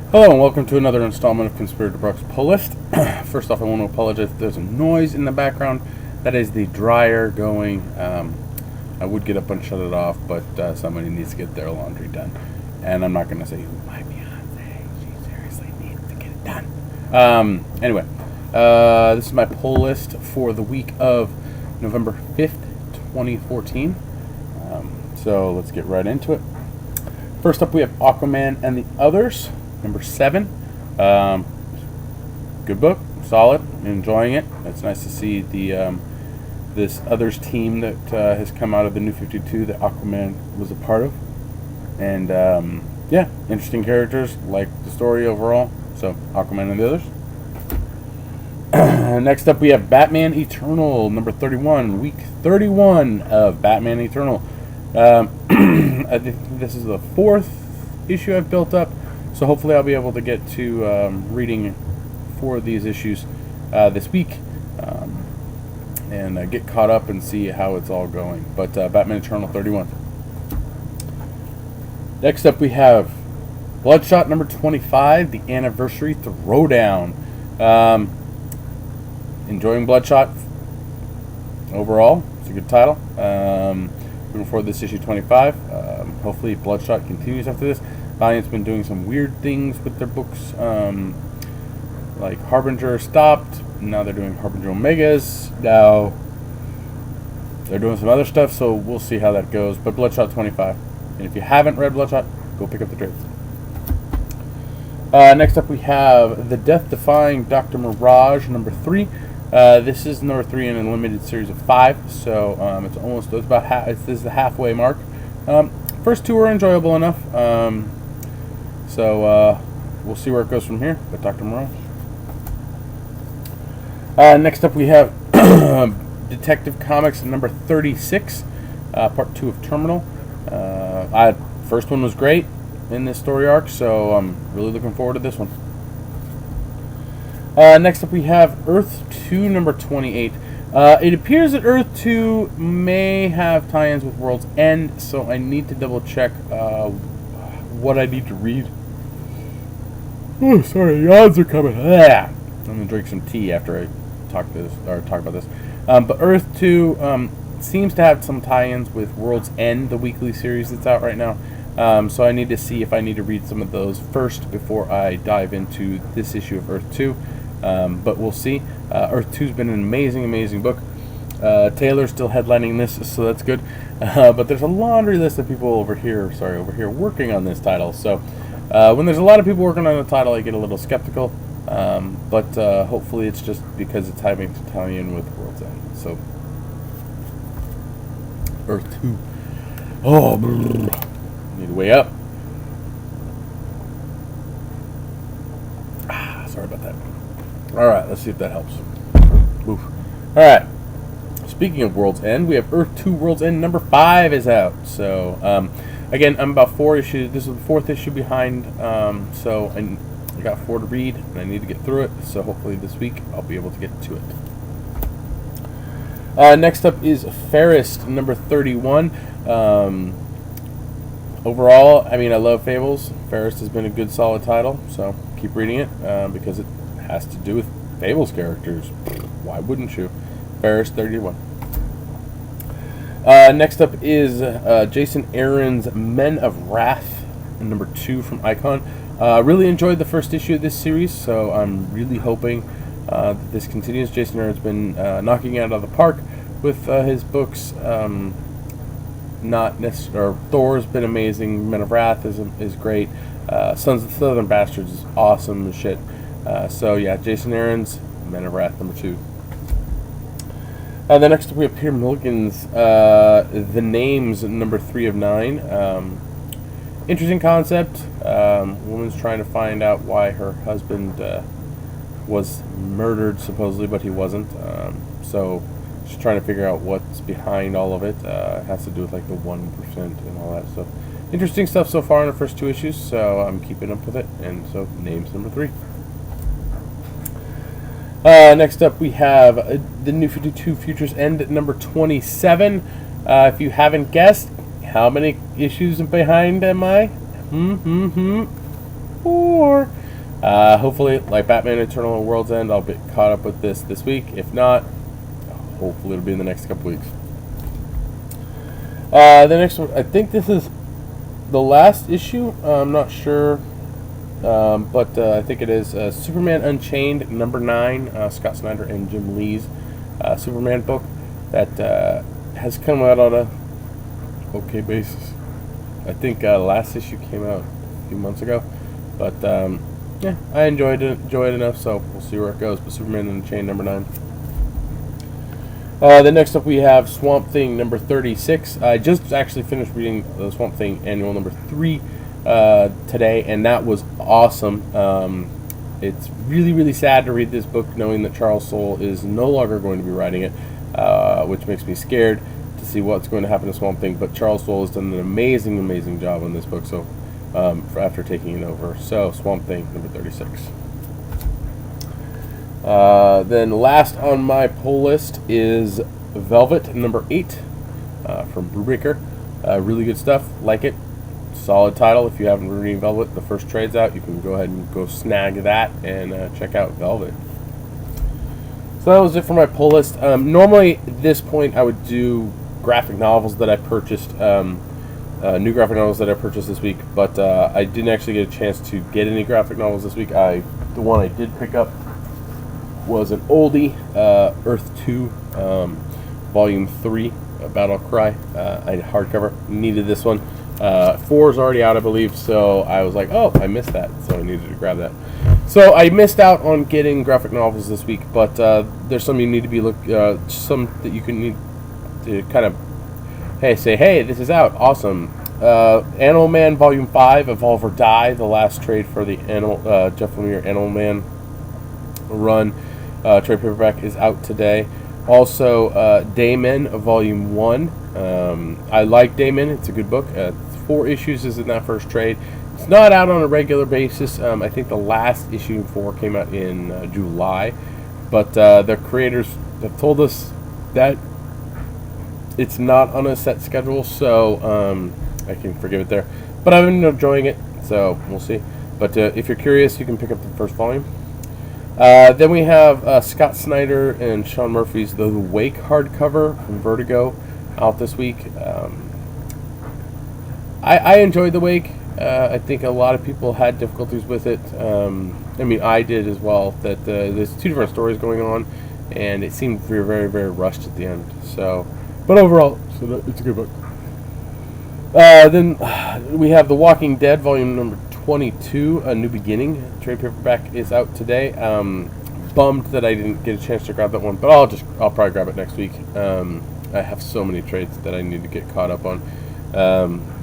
Hello and welcome to another installment of Conspirator Brock's Pull List. First off, I want to apologize if there's a noise in the background. That is the dryer going. I would get up and shut it off, but somebody needs to get their laundry done. And I'm not going to say who my fiance. She seriously needs to get it done. Anyway, this is my pull list for the week of November 5th, 2014. So let's get right into it. First up, we have Aquaman and the Others. Number 7. Good book, solid, enjoying it. It's nice to see the this Others team that has come out of the New 52 that Aquaman was a part of. And yeah, interesting characters, like the story overall. So Aquaman and the Others. Next up we have Batman Eternal, number 31, week 31 of Batman Eternal. I think this is the 4th issue I've built up. So hopefully I'll be able to get to reading 4 of these issues this week and get caught up and see how it's all going. But Batman Eternal 31. Next up we have Bloodshot number 25, the Anniversary Throwdown. Enjoying Bloodshot overall. It's a good title. Looking forward to this issue 25. Hopefully Bloodshot continues after this. Valiant's been doing some weird things with their books, like Harbinger stopped. Now they're doing Harbinger Omegas. Now they're doing some other stuff, so we'll see how that goes. But Bloodshot 25. And if you haven't read Bloodshot, go pick up the trade. Next up we have The Death-Defying Dr. Mirage, number 3. This is number 3 in a limited series of 5, so it's about this is the halfway mark. First 2 are enjoyable enough. So we'll see where it goes from here. But Dr. Moreau. Next up we have Detective Comics number 36, part 2 of Terminal. First one was great in this story arc, so I'm really looking forward to this one. Next up we have Earth 2 number 28. It appears that Earth 2 may have tie-ins with World's End, so I need to double check what I need to read. Oh, sorry, yawns are coming. I'm gonna drink some tea after I talk about this. But Earth 2 seems to have some tie-ins with World's End, the weekly series that's out right now. So I need to see if I need to read some of those first before I dive into this issue of Earth 2. But we'll see. Earth 2's been an amazing book. Taylor's still headlining this, so that's good. But there's a laundry list of people over here working on this title. So when there's a lot of people working on the title, I get a little skeptical. But hopefully it's just because it's having to tie in with World's End. So Earth 2. Oh, need to weigh up. Sorry about that. Alright, let's see if that helps. Oof. Alright. Speaking of World's End, we have Earth 2 World's End number 5 is out. So, again, I'm about 4 issues. This is the 4th issue behind. So, I got 4 to read, and I need to get through it. So, hopefully this week I'll be able to get to it. Next up is Fairest number 31. Overall, I mean, I love Fables. Fairest has been a good, solid title. So, keep reading it because it has to do with Fables characters. Why wouldn't you? Fairest 31. Next up is Jason Aaron's Men of Wrath, number 2 from Icon. Really enjoyed the first issue of this series, so I'm really hoping that this continues. Jason Aaron's been knocking it out of the park with his books. Thor's been amazing. Men of Wrath is great. Sons of the Southern Bastards is awesome as shit. So yeah, Jason Aaron's Men of Wrath number 2. Then next up we have Peter Milligan's The Names number 3 of 9. Interesting concept. Woman's trying to find out why her husband was murdered supposedly, but he wasn't. So she's trying to figure out what's behind all of it. It has to do with like the 1% and all that stuff. Interesting stuff so far in the first 2 issues, so I'm keeping up with it. And so Names number 3. Next up we have the New 52 Futures End at number 27. If you haven't guessed, how many issues behind am I? 4. Hopefully, like Batman Eternal and World's End, I'll be caught up with this week. If not, hopefully it'll be in the next couple weeks. The next one, I think this is the last issue. I'm not sure, but I think it is Superman Unchained number 9, Scott Snyder and Jim Lee's Superman book that has come out on a okay basis. I think last issue came out a few months ago, but yeah, I enjoyed it enough, so we'll see where it goes. But Superman Unchained number 9. Then next up we have Swamp Thing number 36. I just actually finished reading the Swamp Thing annual number 3 today, and that was awesome. It's really, really sad to read this book knowing that Charles Soule is no longer going to be writing it, which makes me scared to see what's going to happen to Swamp Thing. But Charles Soule has done an amazing, amazing job on this book, so after taking it over. So Swamp Thing number 36. Then last on my pull list is Velvet number 8 from Brubaker. Really good stuff. Like it. Solid title. If you haven't been reading Velvet, the first trade's out. You can go ahead and go snag that and check out Velvet. So that was it for my pull list. Normally at this point I would do graphic novels that I purchased, new graphic novels that I purchased this week, but I didn't actually get a chance to get any graphic novels this week. The one I did pick up was an oldie, Earth 2, Volume 3, Battle Cry. I hardcover. Needed this one. 4 is already out, I believe, so I was like, oh, I missed that, so I needed to grab that. So I missed out on getting graphic novels this week, but there's some you need to be some that you can need to kind of, say, hey, this is out, awesome. Animal Man Volume 5, Evolve or Die, the last trade for the Jeff Lemire Animal Man run. Trade paperback is out today. Also, Dayman Volume 1. I like Dayman. It's a good book. 4 issues is in that first trade. It's not out on a regular basis. I think the last issue 4 came out in July. But the creators have told us that it's not on a set schedule, so I can forgive it there. But I've been enjoying it, so we'll see. But if you're curious, you can pick up the first volume. Then we have Scott Snyder and Sean Murphy's The Wake hardcover from Vertigo out this week. I enjoyed The Wake. I think a lot of people had difficulties with it. I mean, I did as well. That there's 2 different stories going on, and it seemed very, very, very rushed at the end. So, but overall, it's a good book. Then we have The Walking Dead, volume number 22, A New Beginning. Trade paperback is out today. Bummed that I didn't get a chance to grab that one, but I'll probably grab it next week. I have so many trades that I need to get caught up on.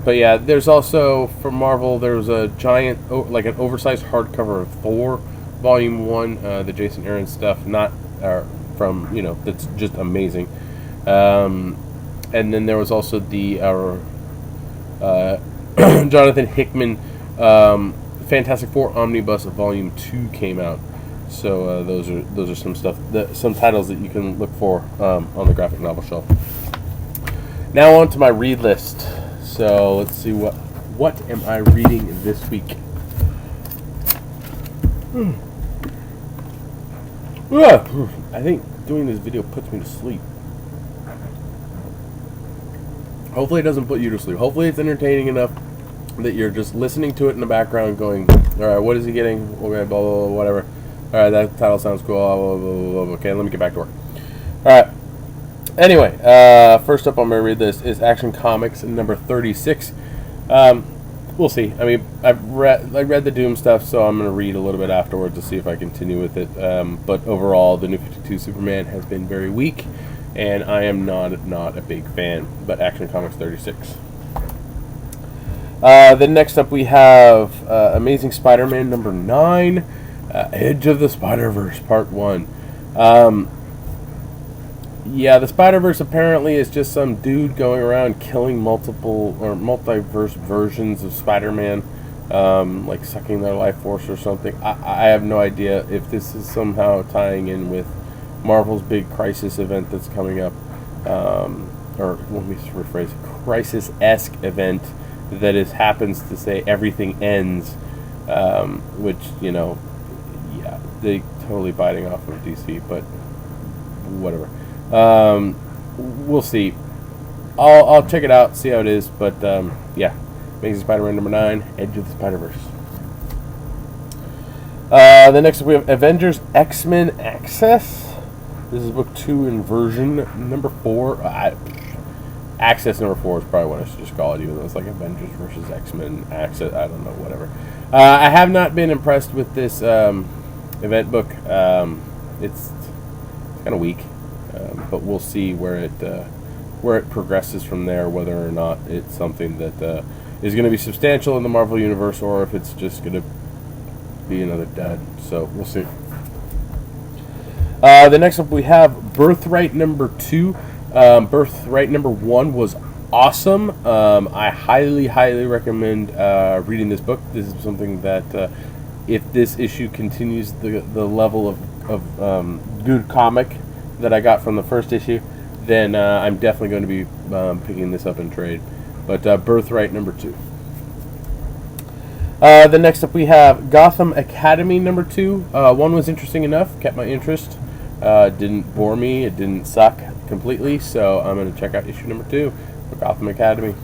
But yeah, there's also, from Marvel, there was a giant, like an oversized hardcover of Thor, volume 1, the Jason Aaron stuff, from, that's just amazing. And then there was also the Jonathan Hickman Fantastic Four Omnibus Volume 2 came out. So those are some stuff, some titles that you can look for on the graphic novel shelf. Now on to my read list. So let's see what am I reading this week. I think doing this video puts me to sleep. Hopefully it doesn't put you to sleep. Hopefully it's entertaining enough that you're just listening to it in the background going, alright, what is he getting? Okay, blah, blah, blah, whatever. Alright, that title sounds cool. Blah, blah, blah, blah. Okay, let me get back to work. Alright. Anyway, first up on my read list is Action Comics number 36. We'll see. I mean, I read the Doom stuff, so I'm going to read a little bit afterwards to see if I continue with it. But overall, the New 52 Superman has been very weak, and I am not a big fan. But Action Comics 36. Then next up we have Amazing Spider-Man number 9, Edge of the Spider-Verse Part 1. Yeah, the Spider-Verse apparently is just some dude going around killing multiple or multiverse versions of Spider-Man, like sucking their life force or something. I have no idea if this is somehow tying in with Marvel's big Crisis event that's coming up, or let me rephrase, Crisis-esque event that happens to say everything ends which, you know, yeah, they totally biting off of DC, but whatever. We'll see. I'll check it out, see how it is, but yeah, Amazing Spider-Man number 9, Edge of the Spider-Verse. The next up we have Avengers XMen Access. This is book 2 in version number 4. Access number 4 is probably what I should just call it, even though it's like Avengers versus X-Men Access. I don't know, whatever. I have not been impressed with this event book. It's kind of weak, but we'll see where it progresses from there, whether or not it's something that is going to be substantial in the Marvel Universe, or if it's just going to be another dud. So we'll see. The next up we have Birthright number 2. Birthright number 1 was awesome. I highly recommend reading this book. This is something that if this issue continues the level of good comic that I got from the first issue, then I'm definitely going to be picking this up in trade. But Birthright number 2. The next up we have Gotham Academy number 2. 1 was interesting enough, kept my interest. Didn't bore me, it didn't suck completely, so I'm going to check out issue number 2 for Gotham Academy.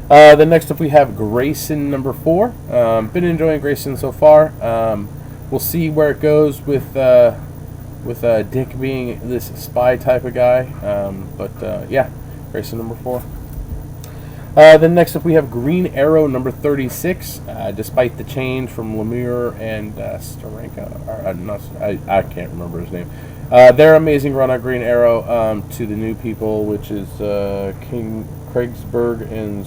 The next up we have Grayson number 4. Been enjoying Grayson so far. We'll see where it goes with Dick being this spy type of guy. But yeah, Grayson number 4. Then next up we have Green Arrow number 36. Despite the change from Lemire and Starenka, I can't remember his name. Their amazing run on Green Arrow to the new people, which is King Craigsburg and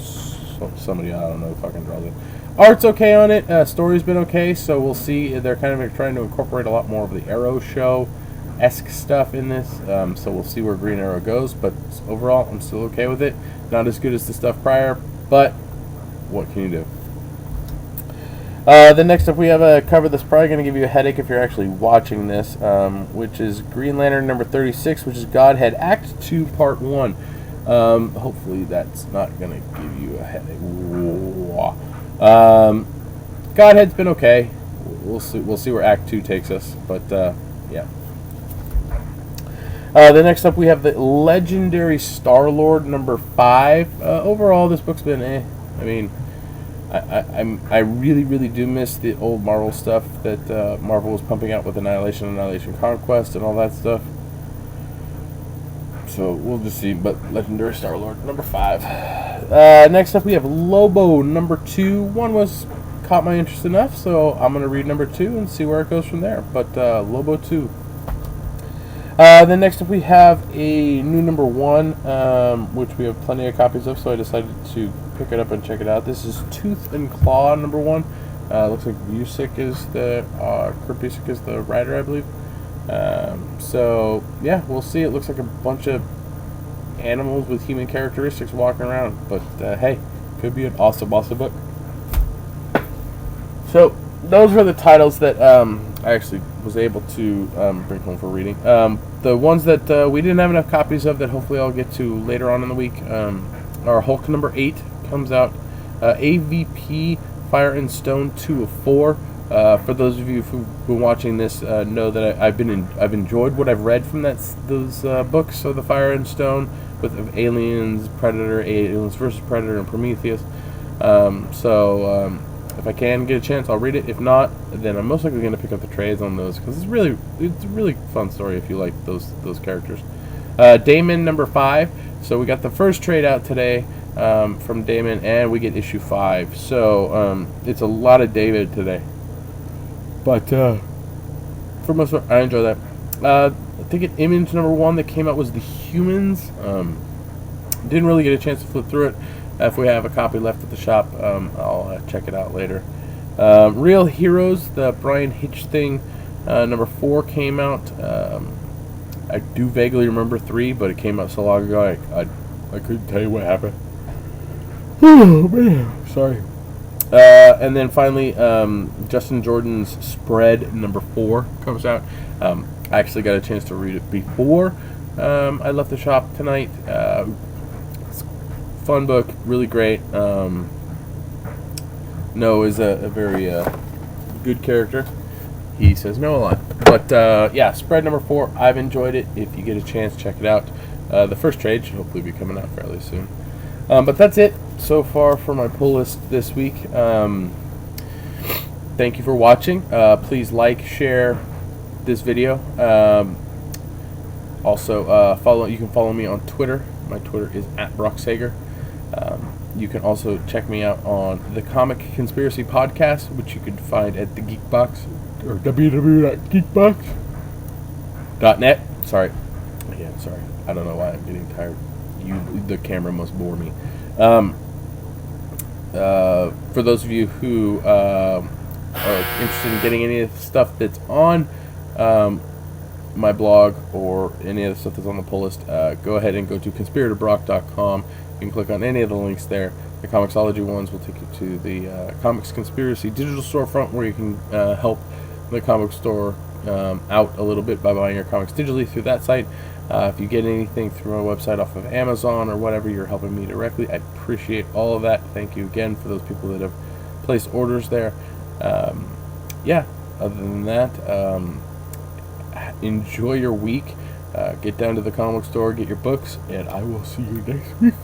somebody, I don't know, fucking draws it. Art's okay on it. Story's been okay, so we'll see. They're kind of trying to incorporate a lot more of the Arrow show-esque stuff in this, so we'll see where Green Arrow goes, but overall, I'm still okay with it. Not as good as the stuff prior, but what can you do? Then next up we have a cover that's probably going to give you a headache if you're actually watching this, which is Green Lantern number 36, which is Godhead Act 2 Part 1. Hopefully that's not going to give you a headache. Godhead's been okay. We'll see where Act 2 takes us, but yeah. The next up we have the Legendary Starlord number 5. Overall this book's been I mean, I really do miss the old Marvel stuff that Marvel was pumping out with Annihilation Conquest and all that stuff. So we'll just see. But Legendary Starlord number 5. Next up we have Lobo number 2. 1 was caught my interest enough, so I'm gonna read number 2 and see where it goes from there. But Lobo 2. Then next up we have a new number 1, which we have plenty of copies of, so I decided to pick it up and check it out. This is Tooth and Claw number 1. Looks like Busiek is Kurt Busiek is the writer, I believe. So yeah, we'll see. It looks like a bunch of animals with human characteristics walking around, but hey, could be an awesome book. So those were the titles that I actually was able to bring home for reading. The ones that we didn't have enough copies of that hopefully I'll get to later on in the week are Hulk number 8 comes out. AVP Fire and Stone 2 of 4. For those of you who've been watching this, know that I've enjoyed what I've read from those books of the Fire and Stone with Aliens, Predator, Aliens vs. Predator, and Prometheus. If I can get a chance, I'll read it. If not, then I'm most likely going to pick up the trades on those because it's a really fun story if you like those characters. Damon number 5. So we got the first trade out today from Damon, and we get issue 5. So it's a lot of David today. But for most part, I enjoy that. I think an Image number 1 that came out was The Humans. Didn't really get a chance to flip through it. If we have a copy left at the shop, I'll check it out later. Real Heroes, the Brian Hitch thing, number 4 came out. I do vaguely remember 3, but it came out so long ago I couldn't tell you what happened. Oh man, sorry. And then finally, Justin Jordan's Spread number 4 comes out. I actually got a chance to read it before I left the shop tonight. It's a fun book, really great. No is a very good character. He says no a lot. But, yeah, spread number 4. I've enjoyed it. If you get a chance, check it out. The first trade should hopefully be coming out fairly soon. But that's it so far for my pull list this week. Thank you for watching. Please like, share this video. Also, you can follow me on Twitter. My Twitter is @BrockSager. You can also check me out on the Comic Conspiracy Podcast, which you can find at the Geekbox, or www.geekbox.net. Sorry. Yeah, sorry. I don't know why I'm getting tired. The camera must bore me. For those of you who are interested in getting any of the stuff that's on my blog or any of the stuff that's on the pull list, go ahead and go to conspiratorbrock.com. You can click on any of the links there. The Comixology ones will take you to the Comics Conspiracy digital storefront, where you can help the comic store out a little bit by buying your comics digitally through that site. If you get anything through my website off of Amazon or whatever, you're helping me directly. I appreciate all of that. Thank you again for those people that have placed orders there. Yeah, other than that, enjoy your week. Get down to the comic store, get your books, and I will see you next week.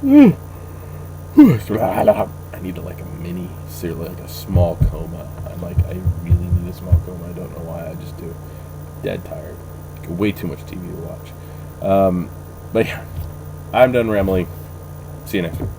I need like a mini, like a small coma. I really need a small coma. I don't know why. I just do. Dead tired. Way too much TV to watch. But yeah, I'm done rambling. See you next week.